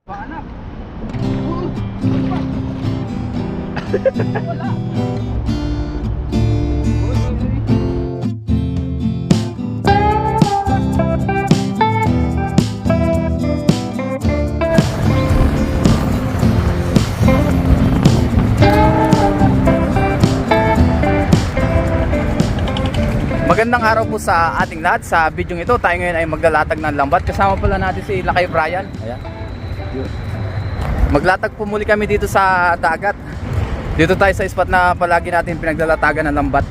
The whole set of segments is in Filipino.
Panak. Wala. Magandang araw po sa ating lahat. Sa video ito, tayo ngayon ay maglalatag ng lambat. Kasama pala natin si Lakay Brian. Ayan. Maglatag po muli kami dito sa dagat. Dito tayo sa spot na palagi natin pinaglalatagan ng lambat.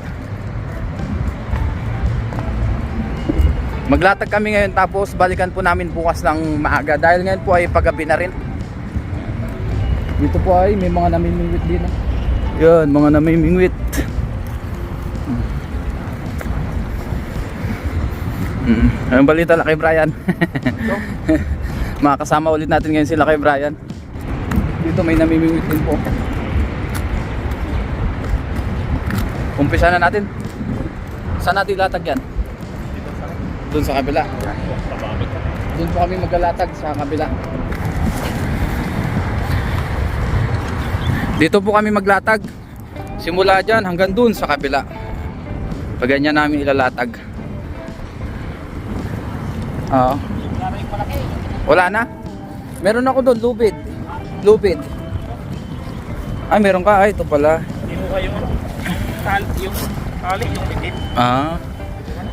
Maglatag kami ngayon, tapos balikan po namin bukas ng maaga. Dahil ngayon po ay paggabi na rin. Dito po ay may mga namimingwit din. Yun, mga namimingwit. Anong balita, Lakay Brian? Makakasama ulit natin ngayon si Lakay Brian. Dito may namimingwit din po. Umpisa na natin. Saan natin latag yan? Doon sa kabila. Doon po kami maglalatag sa kabila. Dito po kami maglatag. Simula dyan hanggang doon sa kabila. Pag ganyan namin ilalatag. Oo. Wala na? Meron ako doon, lubid. Lubid. Ay, meron ka. Ay, ito pala. Yung tali, yung itim.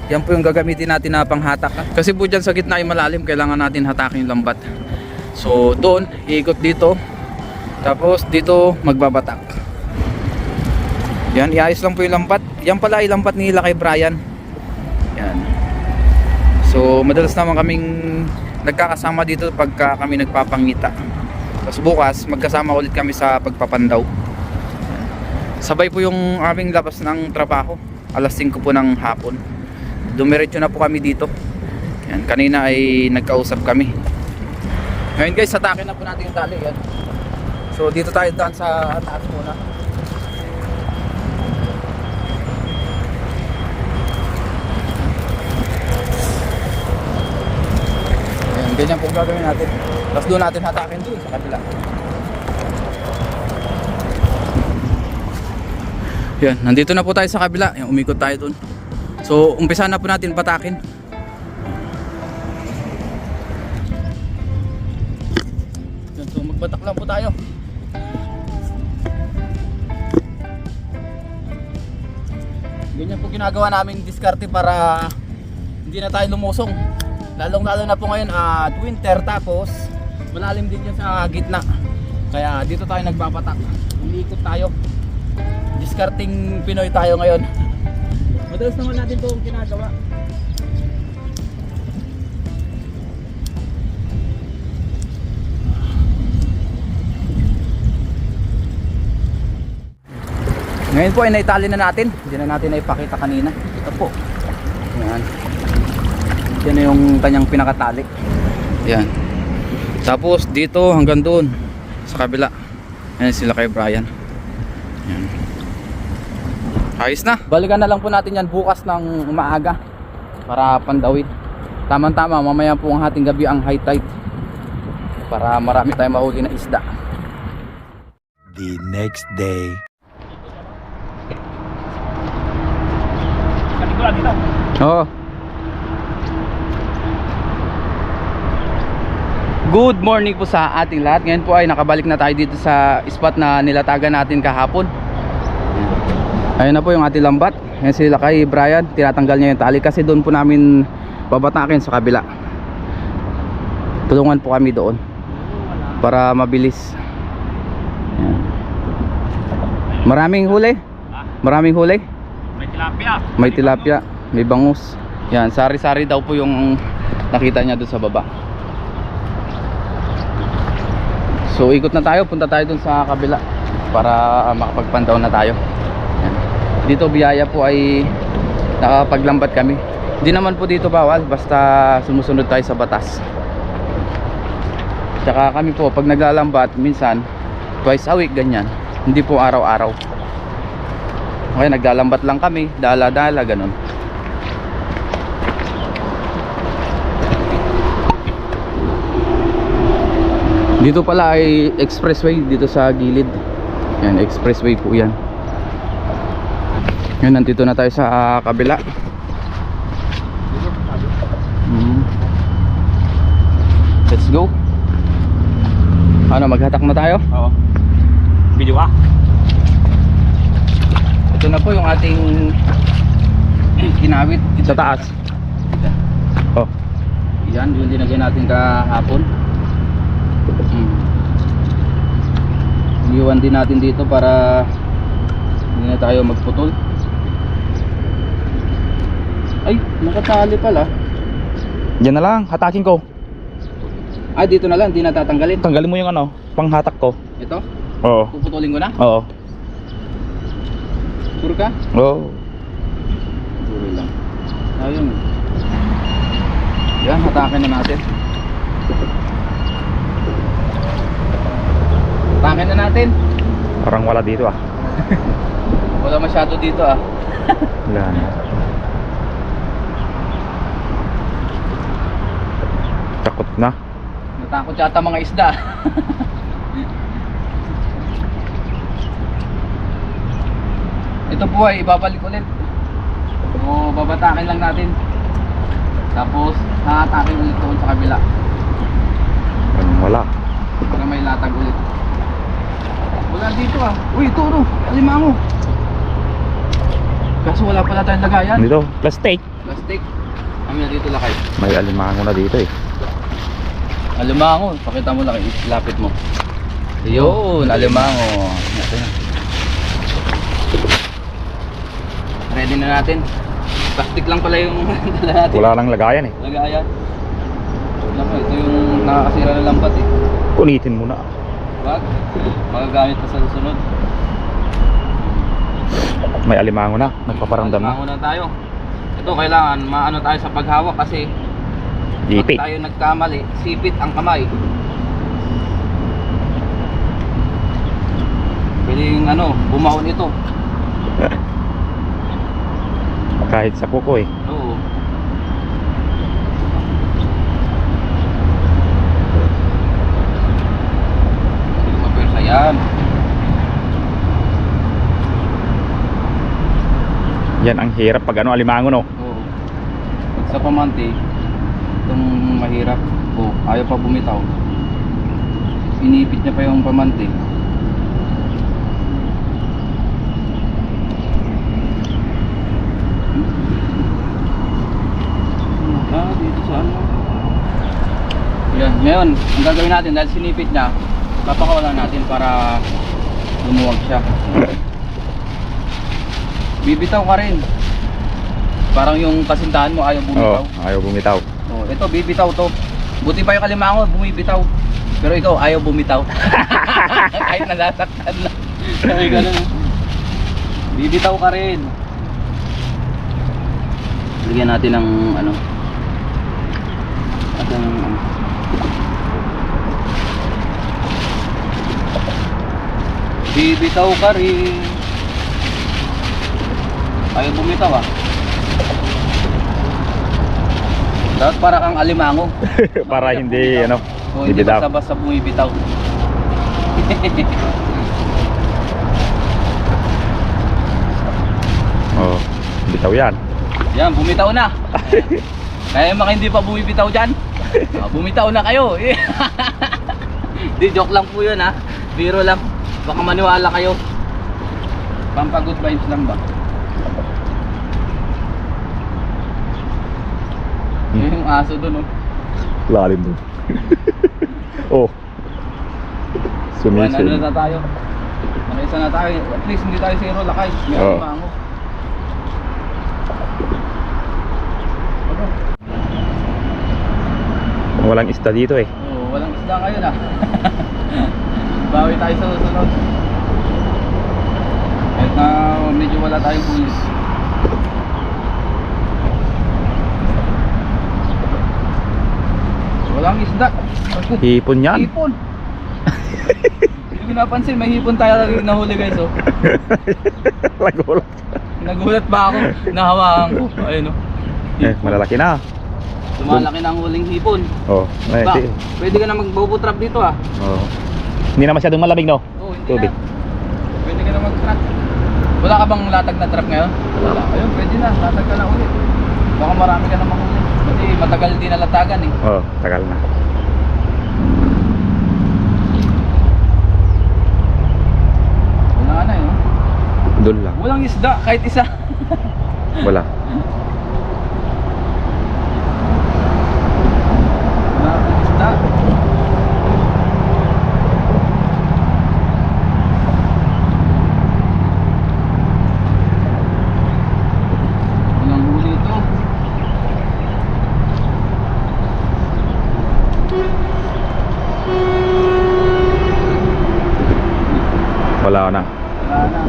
Yan po yung gagamitin natin na panghatak. Kasi po dyan sa gitna ay malalim, kailangan natin hatakin yung lambat. So, doon, iikot dito. Tapos, dito, magbabatak. Yan, iayos lang po yung lambat. Yan pala ay lambat ni Lakay Brian. Yan. So madalas naman kaming nagkakasama dito pagka kami nagpapangita. Tapos bukas magkasama ulit kami sa pagpapandaw. Sabay po yung aming labas ng trabaho. Alas 5 po ng hapon. Dumiretso na po kami dito. Yan, kanina ay nagkausap kami. Ngayon guys, hatakin na po natin yung tali. Yan. So dito tayo daan sa taas muna. Ganyan po gagawin natin. Tapos doon natin hatakin doon sa kabila. Yan, nandito na po tayo sa kabila. Yan, umikot tayo doon. So, umpisa na po natin patakin. Yan, so magbatak lang po tayo. Ganyan po ginagawa namin diskarte para hindi na tayo lumusong. Lalong-lalo na po ngayon at winter, tapos malalim din yan sa gitna. Kaya dito tayo nagpapatak. Umiikot tayo. Discarding Pinoy tayo ngayon. Madalas naman natin itong ginagawa. Ngayon po ay naitali na natin. Hindi na natin naipakita kanina. Ito po. Ayan. Yan na yung kanyang pinakatali. Yan. Tapos dito hanggang doon sa kabila. Yan sila kay Brian. Yan. Ayos na. Balikan na lang po natin yan bukas ng maaga para pandawin. Tama-tama, mamaya po ang hating gabi ang high tide para marami tayong mahuli na isda. The next day. Kanikulan dito. Oo. Good morning po sa ating lahat. Ngayon po ay nakabalik na tayo dito sa spot na nilatagan natin kahapon. Ayun na po yung ating lambat. Yan sila kay Brian. Tinatanggal niya yung tali kasi doon po namin babatakin sa kabila. Tulungan po kami doon para mabilis. Yan. Maraming huli. Maraming huli. May tilapia. May tilapia. May bangus. Yan, sari-sari daw po yung nakita niya doon sa baba. So ikot na tayo, punta tayo dun sa kabila para makapagpandaw na tayo. Yan. Dito biyaya po ay nakapaglambat kami. Hindi naman po dito bawal, basta sumusunod tayo sa batas. Tsaka kami po pag naglalambat minsan twice a week ganyan. Hindi po araw-araw. Okay, naglalambat lang kami, dala-dala ganun. Dito pala ay expressway dito sa gilid. Yan, expressway po yan. Yan, nandito na tayo sa kabila. Let's go. Ano, maghatak na tayo? Oo. Video ka? Ito na po yung ating kinawit Sa taas. Oh. yan, yung dinagay natin kahapon. Iniwan din natin dito para hindi na tayo magputol. Ay, nakatali pala. Yan na lang, hatakin ko. Ah, dito na lang, hindi na tatanggalin. Tanggalin mo yung ano, panghatak ko. Ito, Oo. puputulin ko na. Oo. Sure ka? Oo. Sure lang. Ayun. Yan, hatakin na natin. Hatakin na natin. Parang wala dito ah. Wala masyado dito ah. Wala na. Takot na. Natakot yata mga isda. Ito po ay ibabalik ulit. So babatakin lang natin. Tapos hahatakin ulit doon sa kabila Parang wala. para may latag ulit. Wala dito ah. Uy, ito no, alimango. Kaso wala pala tayong lagayan. Dito, plastic. Plastic. Kami na dito lakay. May alimango na dito eh. Alimango, pakita mo lakay, ilapit mo. Yun, alimango. Natin. Ready na natin. Plastic lang pala yung dala natin. Wala lang lagayan eh. Lagayan. Naku, ito yung nakakasira na lambat eh. Punitin mo na. Wag. Magagamit pa sa susunod. May alimango na, nagpaparamdam na. Alimango na tayo. Ito kailangan maano tayo sa paghawak kasi Ipit. pag tayo nagkamali, sipit ang kamay. Pwedeng ano, bumahon ito. Kahit sa kuko eh. Oo. Hindi mapwersa yan. Yan ang hirap pag ano, alimango no. Oo. Pag sa pamante, itong mahirap. Oh, ayaw pa bumitaw. Inipit niya pa yung pamante. Ah, dito sa ano. Yan, ngayon, ang gagawin natin dahil sinipit niya, papakawalan natin para lumuwag siya. Bibitaw ka rin. Parang yung kasintahan mo ayaw bumitaw. Oo, ayaw bumitaw. Oh, ito bibitaw to. Buti pa yung kalimango bumibitaw. Pero ikaw ayaw bumitaw. Kahit nasasaktan na. Ay ganun. Bibitaw ka rin. Lagyan natin ng ano. At ng ano. Bibitaw ka rin. Ayaw bumitaw ah. Dapat para kang alimango. Para hindi ano, O hindi bibitaw. basta-basta bumibitaw. Oo, bitaw yan. Yan, bumitaw na. Kaya mga hindi pa bumibitaw dyan, bumitaw na kayo. Di joke lang po yun ha. Biro lang. Baka maniwala kayo. Pampa good vibes lang ba? Yun yung aso dun oh. Lalim doon. Oh. Yan, ano Sumisil. na tayo? Nakaisa na tayo. At least hindi tayo zero lakay. May Oo. alimango. Walang isda dito eh. Oo, walang isda ngayon ah. Bawi tayo sa susunod. Kahit na medyo wala tayong pulis. Walang isda. Hipon yan. Hipon. Hindi ko napansin, may hipon tayo lagi nahuli guys oh. Lagulat. Nagulat ba ako? Nahawakan ko. Ayun oh. Eh, malalaki na. Lumalaki na ang huling hipon. Oh, ay, Ba, sige. pwede ka na mag-bobo trap dito ah. Oh. Hindi na masyadong malamig, no? Oo, hindi Tubig. na. Pwede ka na mag-trap. Wala ka bang latag na trap ngayon? Wala. Ayun, pwede na. Latag ka na ulit. Baka marami ka na mahuli. Kasi matagal din nalatagan eh. Oh, tagal na. Wala na eh. Dul lang. Walang isda, kahit isa. Wala. Wala akong isda. Walang huli ito. Wala na. Wala na.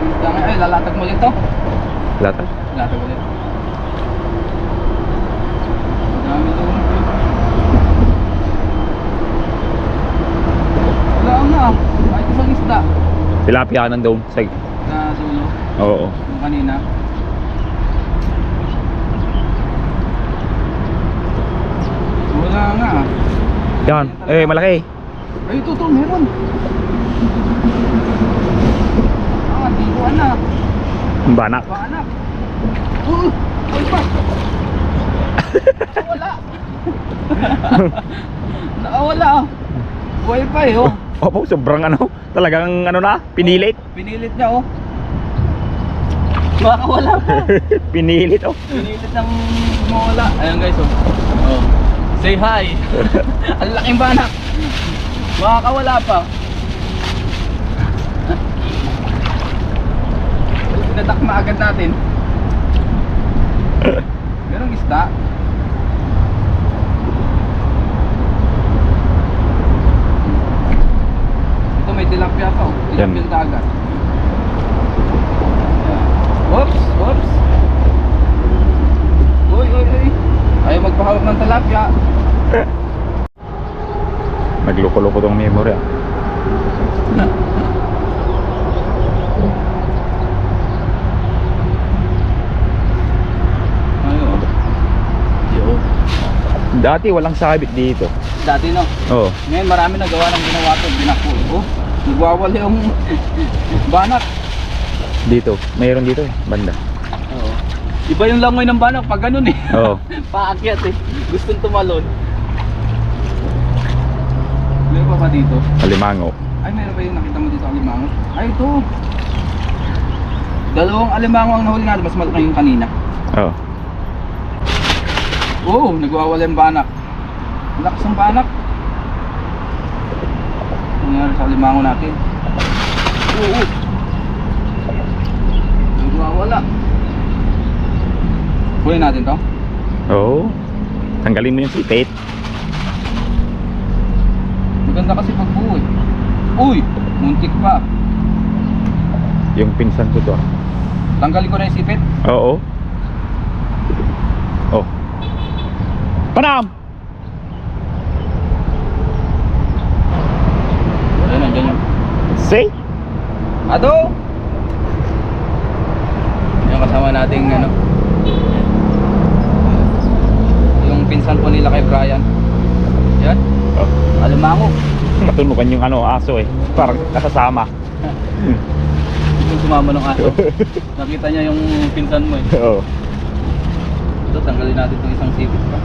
Isda nga, ay lalatag mo ulit to. Lata. Lalatag ulit. Marami doon. Wala nga. Kahit isang isda. Tilapia nandun. Sa... Na dulo. Oo. Yung kanina. Wala nga. Yan. Eh, malaki. Ay, ito to, meron. Ah, di ko anak. Banak. Anak. Ay pa. Wala. Nakawala. Wi-Fi oh. Opo, sobrang ano. Talagang ano na. Pinilit. Pinilit niya oh. Makakawala pa. Pinilit, oh. Pinilit ng mawala. Ayan guys oh. Oh. Say hi. Ang laking banak. Makakawala pa. Pinatakma agad natin. Merong isda. Ito may tilapia pa oh. Tilapia Yan. dagat. Oops, oops. Uy, uy, uy. Ayaw magpahawak ng tilapia. Nagloko-loko tong memory, ah. Ayun. Yo. Dati walang sabit dito. Dati no. Oo. Ngayon marami nagawa ng ginawa to, binako. Oh, nagwawala yung banak. Dito. Mayroon dito, eh. Banda. Oo. Iba yung langoy ng banak pag ganun eh. Oo. Paakyat eh. Gustong tumalon. Meron pa ba dito? Alimango. Ay, meron ba yung nakita mo dito alimango? Ay, ito. Dalawang alimango ang nahuli natin. Mas malaki yung kanina. Oo. Oo, nagwawala yung banak. Lakas ng banak. Ano nangyari sa alimango natin? Oo. Nagwawala. Huli natin to? Oo. Tanggalin mo yung sipit. Maganda kasi pagbuo eh. Uy! Muntik pa. Yung pinsan ko to, ah. Tanggalin ko na yung sipit. Oo. Oh. Panam! Ayun, nandiyan yun. Say? Ado! Yung kasama nating ano. Yung pinsan po nila kay Brian. Yan. Oh. Alimango. Matunukan yung ano, aso, eh. Parang kasasama. Yung sumama ng aso. Nakita niya yung pinsan mo eh. Oo. Ito, tanggalin natin itong isang sipit pa.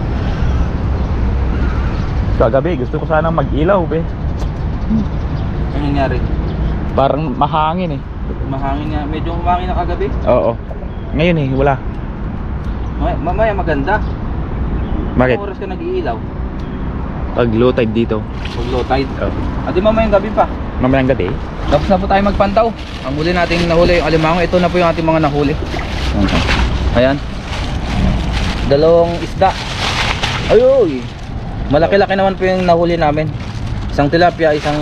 Kagabi, gusto ko sanang mag-ilaw, be. Ano nangyari? Parang mahangin, eh. Mahangin nga. Medyo humangin na kagabi. Oo. Ngayon, eh, wala. Mamaya maganda. Bakit? Anong oras ka nag-iilaw? Pag low tide dito. Pag low tide. Oo. Adi mamayang gabi pa. Mamayang gabi. Tapos na po tayo magpantaw. Ang huli nating nahuli yung alimango. Ito na po yung ating mga nahuli. Ayan. Dalawang isda. Ayoy. Malaki-laki naman po yung nahuli namin. Isang tilapia, isang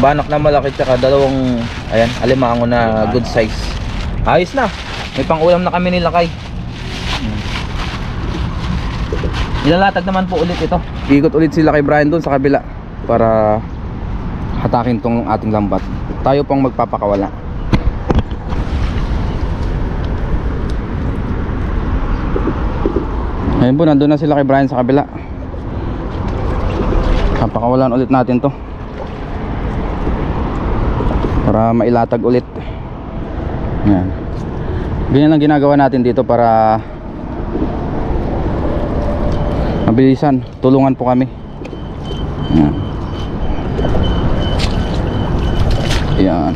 banak na malaki, tsaka dalawang ayan, alimango na good size. Ayos na. May pang-ulam na kami nila kay. Ilalatag naman po ulit ito. Ikot ulit sila kay Brian doon sa kabila para hatakin tong ating lambat. Tayo pang magpapakawala. Ayun po, nandun na sila kay Brian sa kabila. Papakawalan ulit natin to para mailatag ulit. Yan. Ganyan lang ginagawa natin dito para mabilisan. Tulungan po kami. Yan. Yan.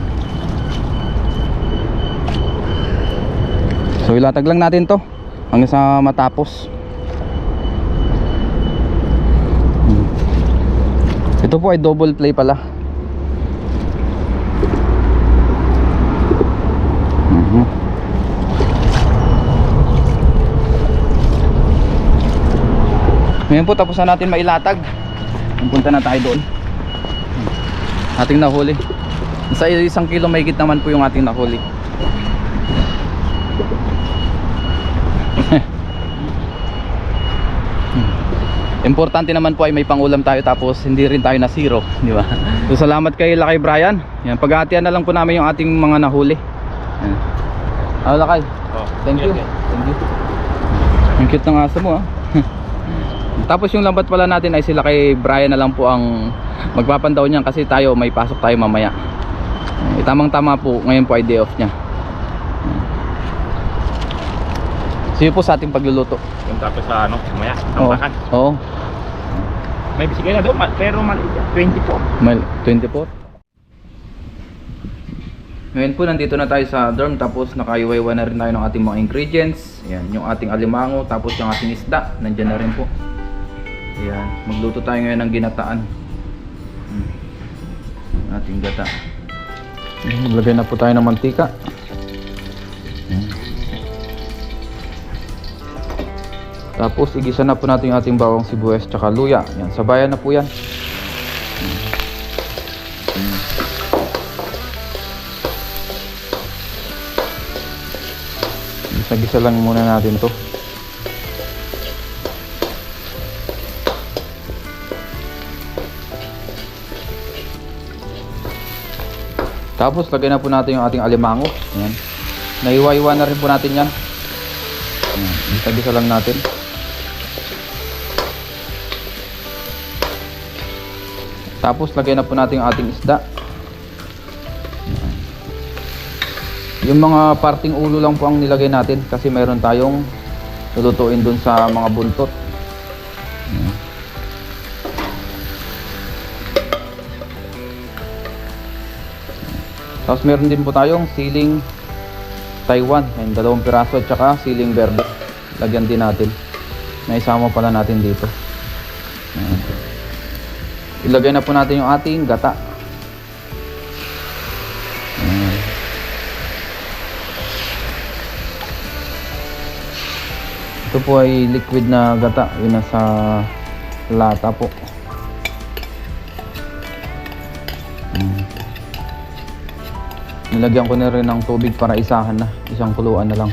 So ilatag lang natin to hanggang sa matapos. Ito po ay double play pala. Ngayon po tapos na natin mailatag. Punta na tayo doon. Ating nahuli. Sa 1 kilo mahigit naman po yung ating nahuli. Importante naman po ay may pangulam tayo tapos hindi rin tayo na zero, di ba? So salamat kay Lakay Brian. Yan, paghahatian na lang po namin yung ating mga nahuli. Yan. Lakay. Oh, Thank you. Thank you. Ang cute ng aso mo, ah. Tapos yung lambat pala natin ay sila kay Brian na lang po ang magpapandaw niyan kasi tayo may pasok tayo mamaya. Tamang tama po, ngayon po ay day off niya. See you po sa ating pagluluto. Yung tapos sa ano, mamaya, Oo. tambakan. Oo. May bisikleta doon, pero maliit yan, 24. 24. Ngayon po nandito na tayo sa dorm tapos nakaiwaiwa na rin tayo ng ating mga ingredients. Yan, yung ating alimango tapos yung ating isda, nandiyan na rin po. Yan, magluto tayo ngayon ng ginataan. Ating gata. Maglagay na po tayo ng mantika. Tapos igisa na po natin yung ating bawang sibuyas tsaka luya. Yan, sabayan na po yan. Gisa-gisa lang muna natin to. Tapos lagay na po natin yung ating alimango. Yan. Naiwa-iwa na rin po natin yan. Gisa-gisa lang natin. Tapos lagay na po natin yung ating isda. Yung mga parting ulo lang po ang nilagay natin kasi mayroon tayong lulutuin dun sa mga buntot. Tapos meron din po tayong siling Taiwan, ayun, 2 piraso at saka siling verde. Lagyan din natin. Naisama pala natin dito. Ilagay na po natin yung ating gata. Ito po ay liquid na gata, yun nasa lata po. Nilagyan ko na rin ng tubig para isahan na, isang kuluan na lang.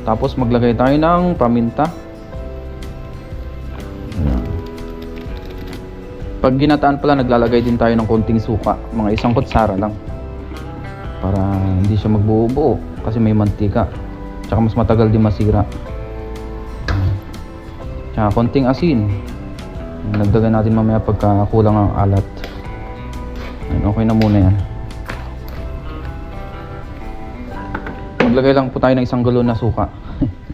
Tapos maglagay tayo ng paminta. Pag ginataan pala naglalagay din tayo ng konting suka, mga 1 kutsara lang. Para hindi siya magbuo-buo kasi may mantika. Tsaka mas matagal din masira. Tsaka konting asin. Nagdagan natin mamaya pagka kulang ang alat. Ayan, okay na muna yan. Maglagay lang po tayo ng 1 galon na suka.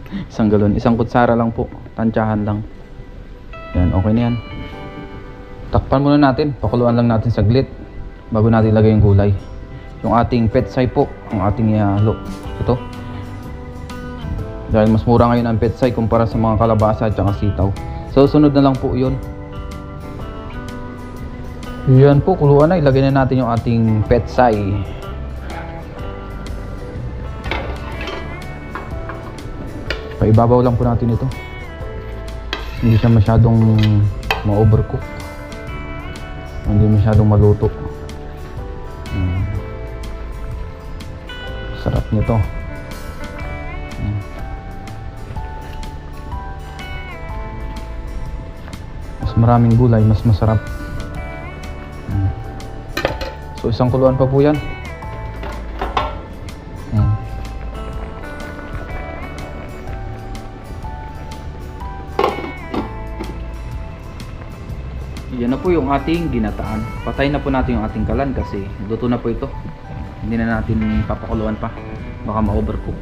1 galon, 1 kutsara lang po. Tansyahan lang. Yan, okay na yan. Takpan muna natin, pakuluan lang natin saglit bago natin ilagay yung gulay. Yung ating petsay po, ang ating ihalo. Ito. Dahil mas mura ngayon ang petsay kumpara sa mga kalabasa at saka sitaw. So sunod na lang po yun. Yan po, kuluan na. Ilagay na natin yung ating petsay. Paibabaw lang po natin ito. Hindi siya masyadong ma-overcook. Hindi masyadong maluto. Sarap nito. Mas maraming gulay, mas masarap. So 1 kuluan pa po yan. Yan na po yung ating ginataan. Patayin na po natin yung ating kalan kasi luto na po ito. Hindi na natin papakuluan pa. Baka ma-overcook.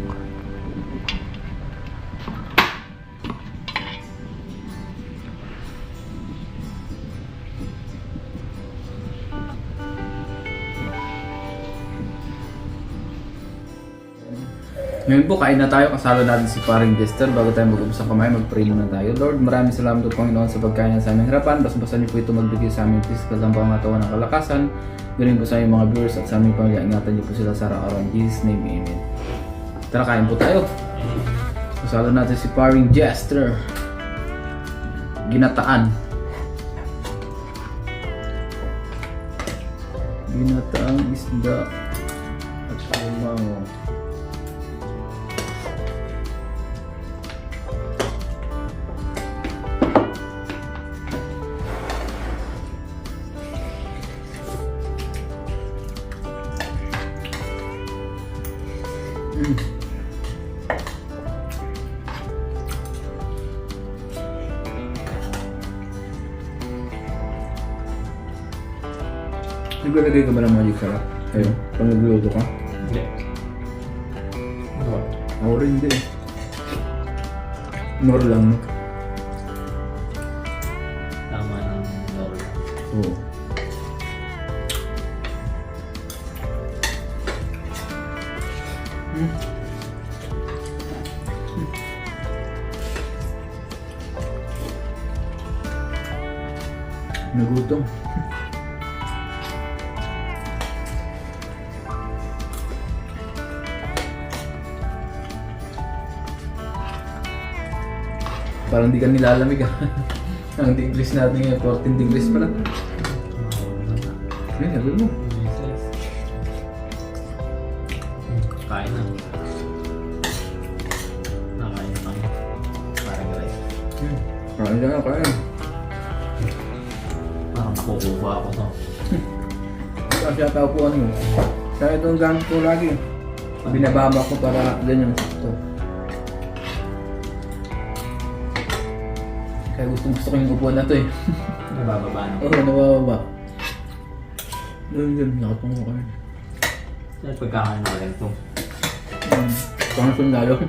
Ngayon po, kain na tayo. Kasalo natin si paring Jester. Bago tayo mag-umpisa kumain, mag-pray muna tayo. Lord, maraming salamat po Panginoon sa pagkain sa aming harapan. Basta niyo po ito magbigay sa aming physical ng pangatawan ng kalakasan. Ganoon po sa aming mga viewers at sa aming pamilya. Ingatan niyo po sila sa araw-araw. In Jesus' name, Amen. Tara, kain po tayo. Kasalo natin si paring Jester. Ginataan. Ginataang isda at alimango. Naglalagay ka ba ng magic sarap? Ayun, pag nagluluto ka? Hindi. Ano? Ako rin hindi eh. Nor lang, no? Tama ng Lord. Oo. Nagutom. Parang di ka nilalamig ah. Ang degrees natin ngayon, 14 degrees pala. Ay, sabi mo. Kain na. Nakain na kami. Parang rice. Kain na, kain. Parang nakukuha ako to. Kasi ata po ano mo. Kaya itong gamit ko lagi. Binababa ko para ganyan sakto. Kaya gusto ko yung upuan na to eh. Nabababa na. Oo, nabababa. Doon, nakatungo ko kayo. Dahil pagkakain na rin ito. Pang sundalo.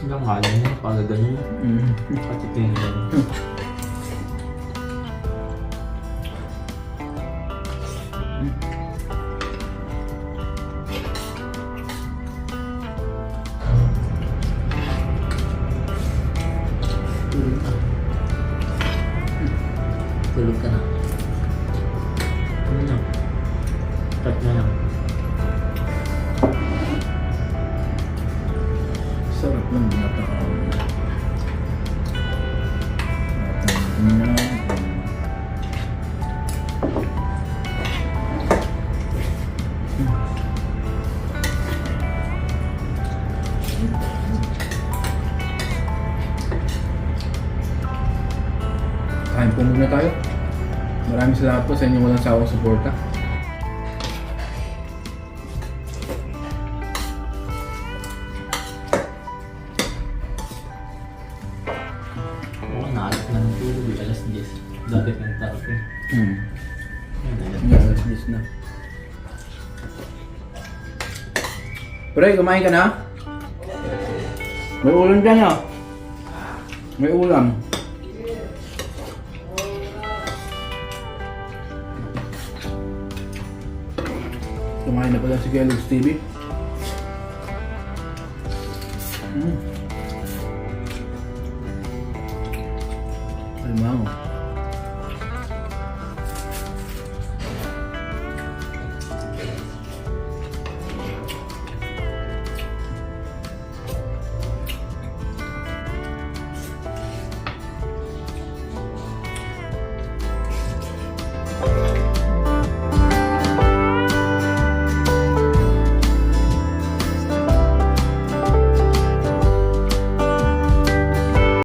Hanggang kala niya, pala ganyan. Pati tingin. Tulog ka na. Ano na? Cut na lang. Sarap lang binataan. Kain po muna tayo. Maraming salamat po sa inyong walang sawang suporta. Oo, naalat na ng tulog. Alas 10. Dati ng tarapi. Alas 10 na. Pre, kumain ka na? May ulam dyan ah. May ulam. Kumain na pala si Kellogg's TV. Alimango.